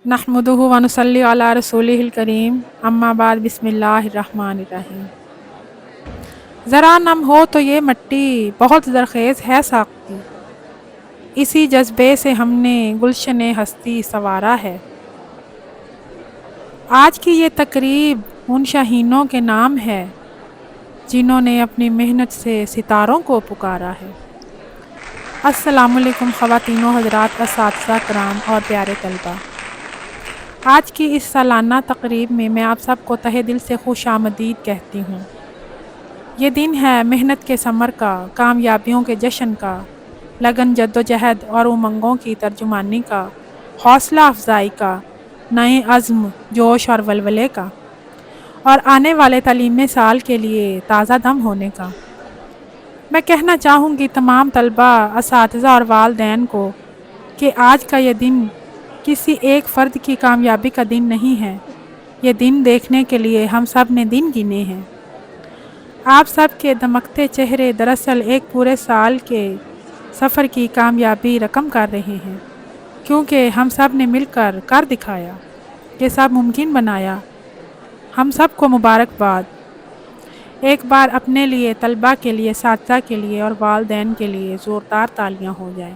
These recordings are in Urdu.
نحمدہ و نصلی علی رسولہ الکریم اما بعد بسم اللہ الرحمن الرحیم۔ ذرا نم ہو تو یہ مٹی بہت زرخیز ہے ساقی، اسی جذبے سے ہم نے گلشن ہستی سنوارا ہے۔ آج کی یہ تقریب ان شاہینوں کے نام ہے جنہوں نے اپنی محنت سے ستاروں کو پکارا ہے۔ السلام علیکم خواتین و حضرات، اساتذہ کرام اور پیارے طلبہ، آج کی اس سالانہ تقریب میں آپ سب کو تہہ دل سے خوش آمدید کہتی ہوں۔ یہ دن ہے محنت کے ثمر کا، کامیابیوں کے جشن کا، لگن جدوجہد اور امنگوں کی ترجمانی کا، حوصلہ افزائی کا، نئے عزم، جوش اور ولولے کا، اور آنے والے تعلیمی سال کے لیے تازہ دم ہونے کا۔ میں کہنا چاہوں گی تمام طلبہ، اساتذہ اور والدین کو کہ آج کا یہ دن کسی ایک فرد کی کامیابی کا دن نہیں ہے، یہ دن دیکھنے کے لیے ہم سب نے دن گنے ہیں۔ آپ سب کے دمکتے چہرے دراصل ایک پورے سال کے سفر کی کامیابی رقم کر رہے ہیں، کیونکہ ہم سب نے مل کر دکھایا، یہ سب ممکن بنایا۔ ہم سب کو مبارکباد۔ ایک بار اپنے لیے، طلبہ کے لیے، اساتذہ کے لیے اور والدین کے لیے زوردار تالیاں ہو جائیں۔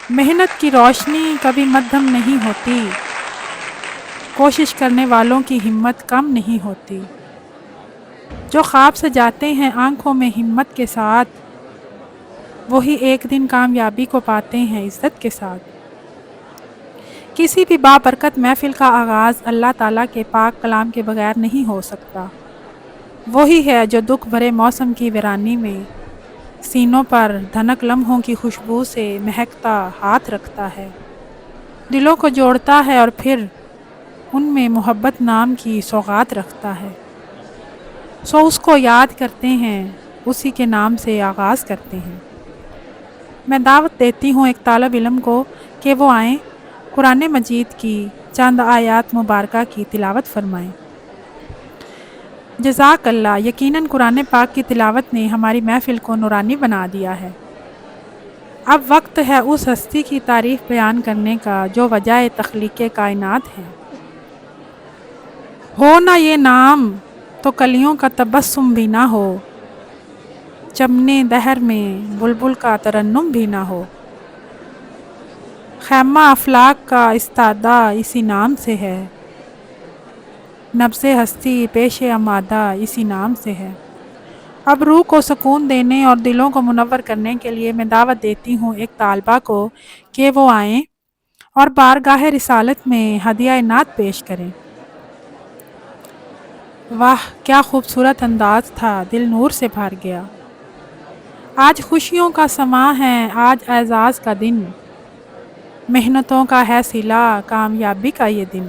محنت کی روشنی کبھی مدھم نہیں ہوتی، کوشش کرنے والوں کی ہمت کم نہیں ہوتی۔ جو خواب سجاتے ہیں آنکھوں میں ہمت کے ساتھ، وہی ایک دن کامیابی کو پاتے ہیں عزت کے ساتھ۔ کسی بھی بابرکت محفل کا آغاز اللہ تعالیٰ کے پاک کلام کے بغیر نہیں ہو سکتا۔ وہی ہے جو دکھ بھرے موسم کی ویرانی میں سینوں پر دھنک لمحوں کی خوشبو سے مہکتا ہاتھ رکھتا ہے، دلوں کو جوڑتا ہے اور پھر ان میں محبت نام کی سوغات رکھتا ہے۔ سو اس کو یاد کرتے ہیں، اسی کے نام سے آغاز کرتے ہیں۔ میں دعوت دیتی ہوں ایک طالب علم کو کہ وہ آئیں، قرآن مجید کی چند آیات مبارکہ کی تلاوت فرمائیں۔ جزاک اللہ۔ یقیناً قرآن پاک کی تلاوت نے ہماری محفل کو نورانی بنا دیا ہے۔ اب وقت ہے اس ہستی کی تعریف بیان کرنے کا جو وجہ تخلیق کائنات ہے۔ ہو نہ یہ نام تو کلیوں کا تبسم بھی نہ ہو، چمنے دہر میں بلبل کا ترنم بھی نہ ہو۔ خیمہ افلاک کا استادہ اسی نام سے ہے، نبض ہستی پیش آمادہ اسی نام سے ہے۔ اب روح کو سکون دینے اور دلوں کو منور کرنے کے لیے میں دعوت دیتی ہوں ایک طالبہ کو کہ وہ آئیں اور بارگاہ رسالت میں ہدیہ نعت پیش کریں۔ واہ کیا خوبصورت انداز تھا، دل نور سے بھر گیا۔ آج خوشیوں کا سماں ہے، آج اعزاز کا دن، محنتوں کا ہے صلہ، کامیابی کا یہ دن۔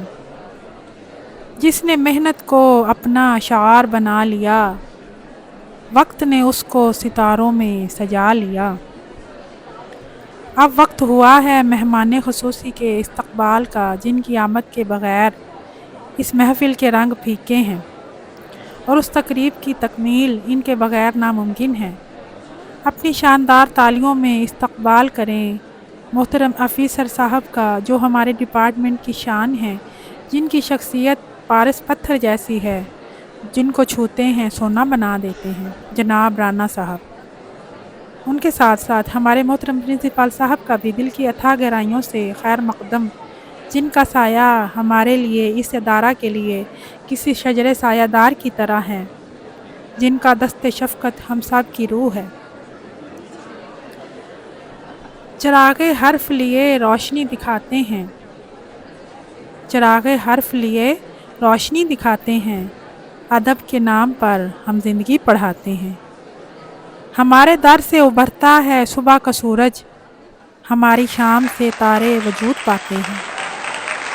جس نے محنت کو اپنا شعار بنا لیا، وقت نے اس کو ستاروں میں سجا لیا۔ اب وقت ہوا ہے مہمان خصوصی کے استقبال کا، جن کی آمد کے بغیر اس محفل کے رنگ پھیکے ہیں اور اس تقریب کی تکمیل ان کے بغیر ناممکن ہے۔ اپنی شاندار تالیوں میں استقبال کریں محترم آفیسر صاحب کا، جو ہمارے ڈپارٹمنٹ کی شان ہیں، جن کی شخصیت پارس پتھر جیسی ہے، جن کو چھوتے ہیں سونا بنا دیتے ہیں، جناب رانا صاحب۔ ان کے ساتھ ساتھ ہمارے محترم پرنسپل صاحب کا بھی دل کی اتھاہ گہرائیوں سے خیر مقدم، جن کا سایہ ہمارے لیے، اس ادارہ کے لیے کسی شجر سایہ دار کی طرح ہے، جن کا دست شفقت ہم سب کی روح ہے۔ چراغ حرف لیے روشنی دکھاتے ہیں، چراغ حرف لیے روشنی دکھاتے ہیں، ادب کے نام پر ہم زندگی پڑھاتے ہیں۔ ہمارے در سے ابھرتا ہے صبح کا سورج، ہماری شام سے تارے وجود پاتے ہیں۔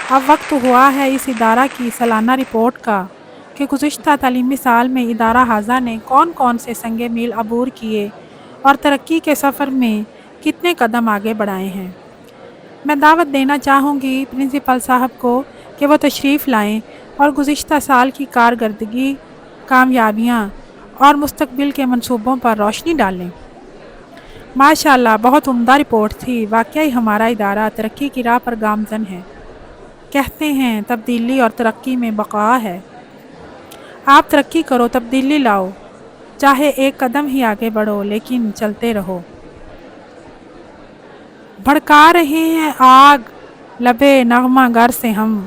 اب وقت ہوا ہے اس ادارہ کی سالانہ رپورٹ کا کہ گزشتہ تعلیمی سال میں ادارہ حاضہ نے کون کون سے سنگ میل عبور کیے اور ترقی کے سفر میں کتنے قدم آگے بڑھائے ہیں۔ میں دعوت دینا چاہوں گی پرنسپل صاحب کو کہ وہ تشریف لائیں اور گزشتہ سال کی کارکردگی، کامیابیاں اور مستقبل کے منصوبوں پر روشنی ڈالیں۔ ماشاءاللہ بہت عمدہ رپورٹ تھی، واقعی ہمارا ادارہ ترقی کی راہ پر گامزن ہے۔ کہتے ہیں تبدیلی اور ترقی میں بقا ہے۔ آپ ترقی کرو، تبدیلی لاؤ، چاہے ایک قدم ہی آگے بڑھو لیکن چلتے رہو۔ بھڑکا رہے ہیں آگ لبے نغمہ گر سے ہم،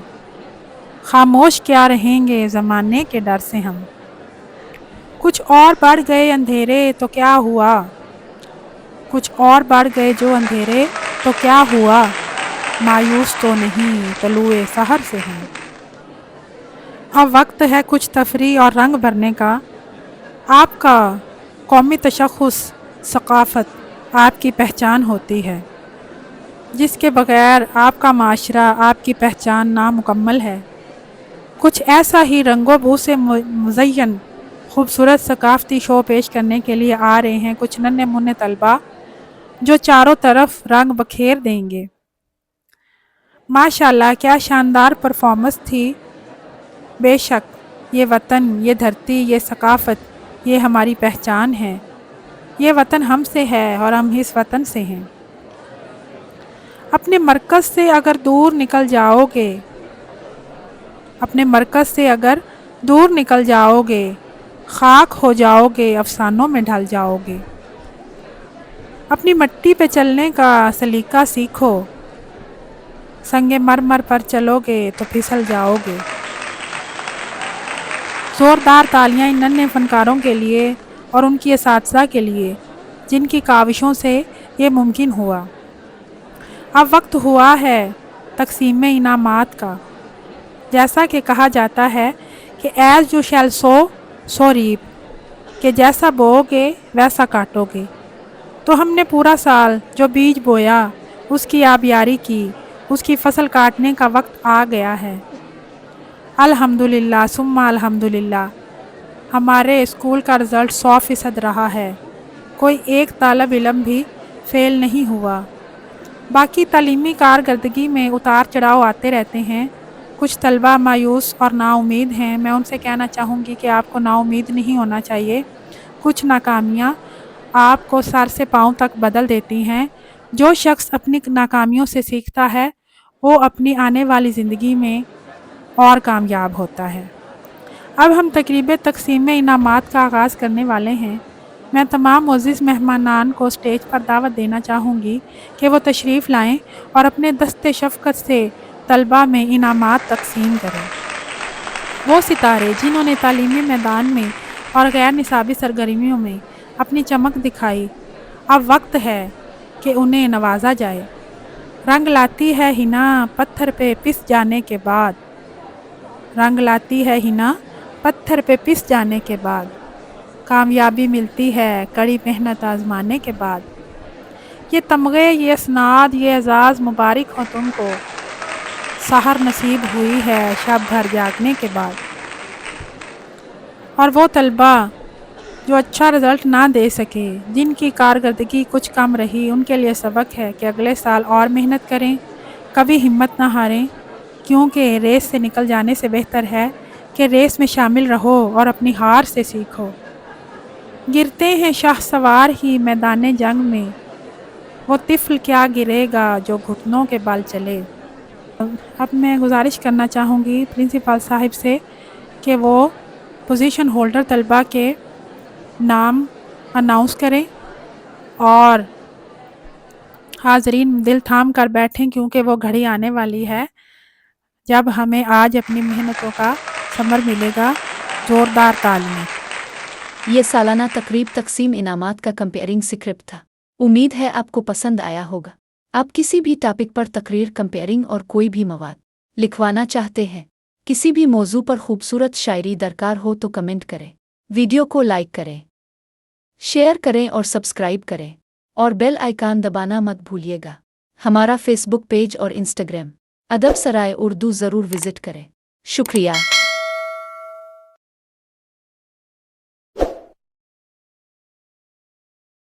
خاموش کیا رہیں گے زمانے کے ڈر سے ہم۔ کچھ اور بڑھ گئے اندھیرے تو کیا ہوا، کچھ اور بڑھ گئے جو اندھیرے تو کیا ہوا، مایوس تو نہیں طلوع سحر سے ہم۔ اب وقت ہے کچھ تفریح اور رنگ بھرنے کا۔ آپ کا قومی تشخص ثقافت آپ کی پہچان ہوتی ہے، جس کے بغیر آپ کا معاشرہ، آپ کی پہچان نامکمل ہے۔ کچھ ایسا ہی رنگ و بو سے مزین خوبصورت ثقافتی شو پیش کرنے کے لیے آ رہے ہیں کچھ ننھے منھے طلباء جو چاروں طرف رنگ بکھیر دیں گے۔ ماشاءاللہ کیا شاندار پرفارمنس تھی۔ بے شک یہ وطن، یہ دھرتی، یہ ثقافت، یہ ہماری پہچان ہے۔ یہ وطن ہم سے ہے اور ہم اس وطن سے ہیں۔ اپنے مرکز سے اگر دور نکل جاؤ گے، اپنے مرکز سے اگر دور نکل جاؤ گے، خاک ہو جاؤ گے، افسانوں میں ڈھل جاؤ گے۔ اپنی مٹی پہ چلنے کا سلیقہ سیکھو، سنگ مرمر پر چلو گے تو پھسل جاؤ گے۔ زوردار تالیاں ان ننھے فنکاروں کے لیے اور ان کی اساتذہ کے لیے جن کی کاوشوں سے یہ ممکن ہوا۔ اب وقت ہوا ہے تقسیم انعامات کا۔ جیسا کہ کہا جاتا ہے کہ as you shall sow so reap, کہ جیسا بوؤ گے ویسا کاٹو گے۔ تو ہم نے پورا سال جو بیج بویا، اس کی آبیاری کی، اس کی فصل کاٹنے کا وقت آ گیا ہے۔ الحمدللہ ثم الحمدللہ ہمارے اسکول کا رزلٹ 100% رہا ہے۔ کوئی ایک طالب علم بھی فیل نہیں ہوا۔ باقی تعلیمی کارکردگی میں اتار چڑھاؤ آتے رہتے ہیں۔ کچھ طلباء مایوس اور نا امید ہیں۔ میں ان سے کہنا چاہوں گی کہ آپ کو نا امید نہیں ہونا چاہیے۔ کچھ ناکامیاں آپ کو سر سے پاؤں تک بدل دیتی ہیں۔ جو شخص اپنی ناکامیوں سے سیکھتا ہے وہ اپنی آنے والی زندگی میں اور کامیاب ہوتا ہے۔ اب ہم تقریب تقسیم انعامات کا آغاز کرنے والے ہیں۔ میں تمام معزز مہمانان کو اسٹیج پر دعوت دینا چاہوں گی کہ وہ تشریف لائیں اور اپنے دست شفقت سے طلباء میں انعامات تقسیم کریں۔ وہ ستارے جنہوں نے تعلیمی میدان میں اور غیر نصابی سرگرمیوں میں اپنی چمک دکھائی، اب وقت ہے کہ انہیں نوازا جائے۔ رنگ لاتی ہے حنا پتھر پہ پس جانے کے بعد، رنگ لاتی ہے حنا پتھر پہ پس جانے کے بعد، کامیابی ملتی ہے کڑی محنت آزمانے کے بعد۔ یہ تمغے، یہ اسناد، یہ اعزاز مبارک ہو تم کو، سحر نصیب ہوئی ہے شب بھر جاگنے کے بعد۔ اور وہ طلباء جو اچھا رزلٹ نہ دے سکے، جن کی کارکردگی کچھ کم رہی، ان کے لیے سبق ہے کہ اگلے سال اور محنت کریں، کبھی ہمت نہ ہاریں، کیونکہ ریس سے نکل جانے سے بہتر ہے کہ ریس میں شامل رہو اور اپنی ہار سے سیکھو۔ گرتے ہیں شاہ سوار ہی میدان جنگ میں، وہ طفل کیا گرے گا جو گھٹنوں کے بل چلے۔ اب میں گزارش کرنا چاہوں گی پرنسپل صاحب سے کہ وہ پوزیشن ہولڈر طلباء کے نام اناؤنس کریں اور حاضرین دل تھام کر بیٹھیں، کیونکہ وہ گھڑی آنے والی ہے جب ہمیں آج اپنی محنتوں کا ثمر ملے گا۔ زوردار تالیاں۔ یہ سالانہ تقریب تقسیم انعامات کا کمپیئرنگ سکرپٹ تھا۔ امید ہے آپ کو پسند آیا ہوگا۔ آپ کسی بھی ٹاپک پر تقریر، کمپیئرنگ اور کوئی بھی مواد لکھوانا چاہتے ہیں، کسی بھی موضوع پر خوبصورت شاعری درکار ہو تو کمنٹ کریں، ویڈیو کو لائک کریں، شیئر کریں اور سبسکرائب کریں، اور بیل آئیکن دبانا مت بھولیے گا۔ ہمارا فیس بک پیج اور انسٹاگرام ادب سرائے اردو ضرور وزٹ کریں۔ شکریہ۔